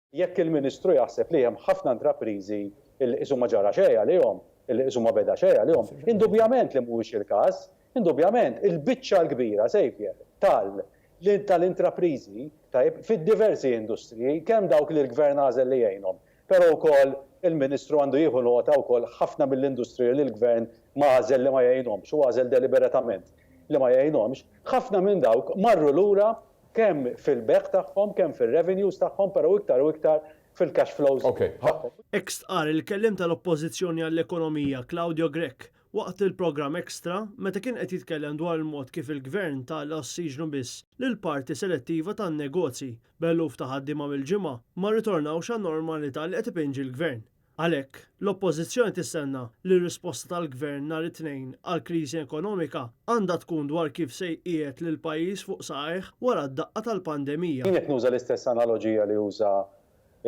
Jekk il-Ministru jaħseb li hemm ħafna intrapriżi li qisu ma ġara xejn għalihom, li qisu ma beda xejn għalihom, indubjament li mhuwiex il-każ, indubjament il-biċċa l-kbira sejfier tal-intrapriżi fid-diversi industriji kemm dawk li l-Gvern għażel li jgħinhom. Però wkoll il-Ministru għandu jieħu nota wkoll ħafna mill-industrija li l-Gvern ma għażel li ma jgħinhomx u għażel deliberatament li ma jgħinhomx, ħafna minn dawk marru lura kemm fil-beħ tagħhom, kemm fil-revenues tagħhom, però iktar u iktar fil-cash flows. Ex-qar il-kellim tal-Oppożizzjoni għall-Ekonomija Claudio Grech waqt il-programm Extra meta kien qed jitkellem dwar il-mod kif il-Gvern tal-ossiġnu biss lil parti selettiva tan-negozji b'eluf ta' ħaddiema mill-ġimgħa ma rritornawx għan-normalità li qed ipinġi l-Gvern. Għalhekk, l-Oppożizzjoni tistenna li r-risposta tal-Gvern nhar it-Tnejn għall-kriżi ekonomika għandha tkun dwar kif se jqiegħed lil pajjiż fuq saqajh wara d-daqqa tal-pandemija. Jien qed nuża l-istess analoġija li uża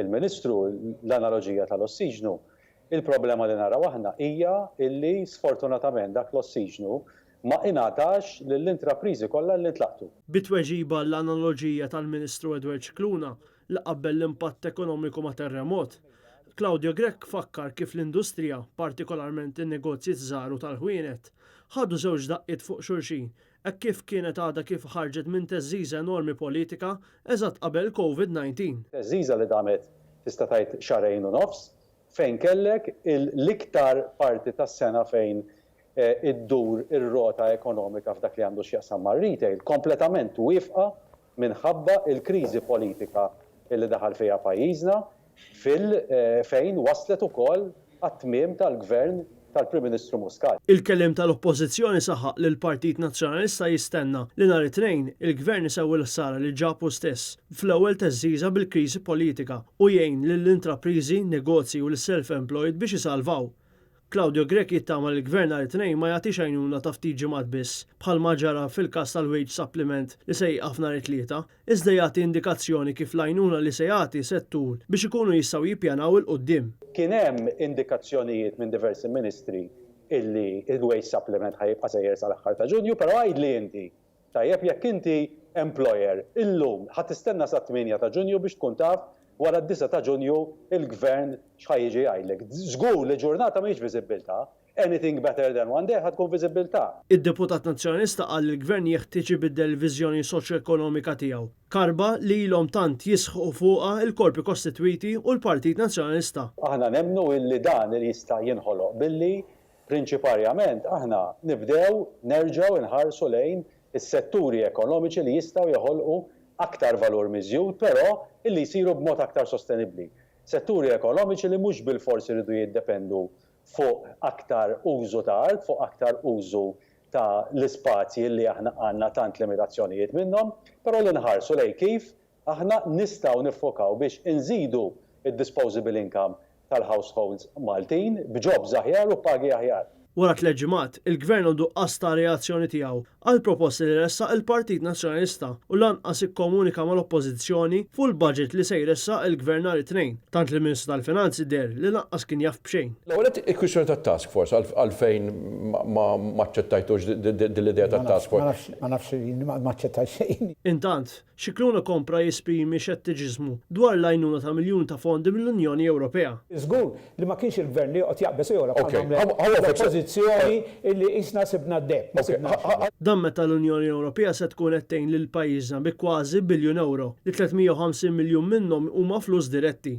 il-Ministru, l-analoġija tal-ossiġnu. Il-problema li naraw aħna hija illi sfortunatament dak l-ossiġnu ma ingħatax lill-intrapriżi kollha li ntlaqtu. Bit-tweġiba l-analoġija tal-Ministru Edward Scicluna li qabbel l-impatt ekonomiku ma' terremot, Claudio Grech fakkar kif l-industrija, partikolarment in-negozji żgħar tal-ħwienet, ħadu żewġ daqqiet fuq xulxin, hekk kif kienet għadha kif ħarġet minn teżżiża enormi politika eżatt qabel COVID-19. Teżżiża li damet tista' tgħid xarejn u nofs, fejn kellek l-iktar parti tas-sena fejn iddur ir-rota ekonomika f'dak li għandu x'jaqsam mar-retail kompletament wifqa minħabba il-kriżi politika li daħal fiha pajjiżna fejn waslet ukoll għat-tmiem tal-Gvern tal-Prim Ministru Muscat. Il-kellim tal-Oppożizzjoni saħaq li l-Partit Nazzjonalista jistenna li nhar it-Tnejn il-Gvern isewwi l-ħsara li ġabu stess fl-ewwel teżżiża bil-kriżi politika u jgħin lill-intrapriżi, negozji u l-self-employed biex isalvaw. Claudio Grech jittama li l-Gvern nhar it-Tnejn ma jagħtix għajnuna ta' ftit ġimgħat biss bħalma ġara fil-każ tal-wage supplement li se jieqaf nhar it-Tlieta, iżda jagħti indikazzjoni kif l-għajnuna li se jagħti settur biex ikunu jistgħu jippjanaw il-quddiem. Kien hemm indikazzjonijiet minn diversi ministri illi il-wage supplement ħajibqa' sejjer sal-aħħar ta' Ġunju, però għidli inti tajjeb jekk inti employer illum ħadd tistenna sa 8 ta' Ġunju biex tkun taf wara d-9 ta' Ġunju il-Gvern x'ħajjiġi jgħidlek. Żgur li ġurnata mhix viżibilità, anything better than one day ħad tkun viżibilità. Id-deputat nazzjonalista qal li l-Gvern jeħtieġ ibiddel il-viżjoni soċjo-ekonomika tiegħu. Karba li ilhom tant jisħu fuqha il-korpi kostitwiti u l-Partit Nazzjonalista. Aħna nemmnu illi dan li jista' jinħoloq billi prinċiparjament aħna nibdew nerġgħu nħarsu lejn is-setturi ekonomiċi li jistgħu joħolqu aktar valur miżjud, però illi jsiru b'mod aktar sostenibbli. Setturi ekonomiċi li mhux bil-fors iridu jiddependu fuq aktar użu ta' art, fuq aktar użu ta' l-ispazji li aħna għandna tant limitazzjonijiet minnhom, però li nħarsu lejn kif aħna nistgħu niffokaw biex inżidu id-disposable income tal-households Maltin b'jobs aħjar u pagi aħjar. Wara 3 ġimgħat, il-Gvern għandu qasta reazzjoni tiegħu għal proposti li ressaq il-Partit Nazzjonalista u lanqas ikkomunika mal-Oppożizzjoni fuq il-budget li se jressaq il-Gvern nhar it-Tnejn, tant li Ministru tal-Finanzi der li lanqas kien jaf b'xejn. L-ewwel il-kwistjoni tat-task force għalfejn ma ċċettajtux din l-idea tat-task force. Ma nafx ma ċċettaj xejn. Intant, Scicluna kompra jisprimi xettiġiżmu dwar l-għajnuna ta' miljun ta' fondi mill-Unjoni Ewropea. Żgur li ma kienx il-Gvern li qed jaqbes l-oppożizzjoni illi isna sibna d-deb. Dan meta l-Unjoni Ewropea se tkun qed tgħin lil pajjiżna bi kważi biljun euro li 350 miljun minnhom huma flus diretti.